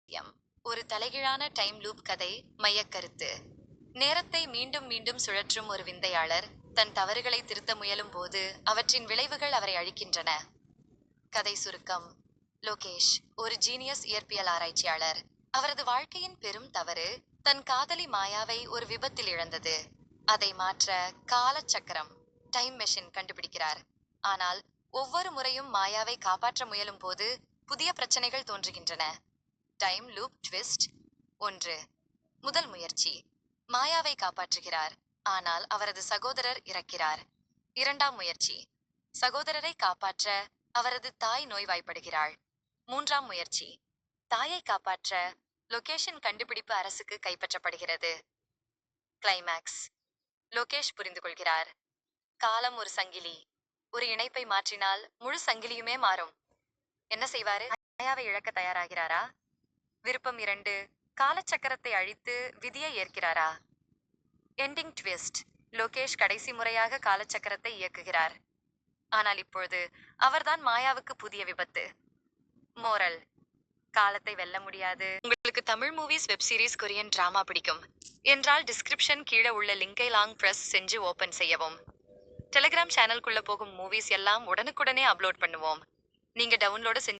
ரகசியம். ஒரு தலைகீழான டைம் லூப் கதை. மையக்கருத்து: நேரத்தை மீண்டும் மீண்டும் சுழற்றும் ஒரு விந்தையாளர் தன் தவறுகளை திருத்த முயலும் போது அவற்றின் விளைவுகள் அவரை அழிக்கின்றன. கதை சுருக்கம்: லோகேஷ் ஒரு ஜீனியஸ் இயற்பியல் ஆராய்ச்சியாளர். அவரது வாழ்க்கையின் பெரும் தவறு தன் காதலி மாயாவை ஒரு விபத்தில் இழந்தது. அதை மாற்ற காலச்சக்கரம் டைம் மெஷின் கண்டுபிடிக்கிறார். ஆனால் ஒவ்வொரு முறையும் மாயாவை காப்பாற்ற முயலும் போது புதிய பிரச்சனைகள் தோன்றுகின்றன. Time loop twist. 1. முதல் முயற்சி: மாயாவை காப்பாற்றுகிறார், ஆனால் அவரது சகோதரர் இறக்கிறார். 2ஆம் முயற்சி: சகோதரரை காப்பாற்ற அவரது தாய் நோய்வாய்ப்படுகிறாள். 3ஆம் முயற்சி: தாயை காப்பாற்ற லொகேஷன் கண்டுபிடிப்பு அரசுக்கு கைப்பற்றப்படுகிறது. கிளைமேக்ஸ்: லோகேஷ் புரிந்து கொள்கிறார், காலம் ஒரு சங்கிலி. ஒரு இணைப்பை மாற்றினால் முழு சங்கிலியுமே மாறும். என்ன செய்வாரு? மாயாவை இழக்க தயாராகிறாரா? விருப்பம் 2: காலச்சக்கரத்தை அழித்து விதியை ஏற்கிறாரா? எண்டிங் ட்விஸ்ட்: லோகேஷ் கடைசி முறையாக காலச்சக்கரத்தை இயக்குகிறார், ஆனால் இப்பொழுது அவர்தான் மாயாவுக்கு புதிய விபத்து. மோரல்: காலத்தை வெல்ல முடியாது. உங்களுக்கு Tamil movies, web series, Korean drama பிடிக்கும் என்றால் டிஸ்கிரிப்ஷன் கீழே உள்ள லிங்கை லாங் பிரஸ் செஞ்சு ஓபன் செய்யவும். டெலிகிராம் சேனல்குள்ள போகும் மூவிஸ் எல்லாம் உடனுக்குடனே அப்லோட் பண்ணுவோம். நீங்க டவுன்லோடு செஞ்சு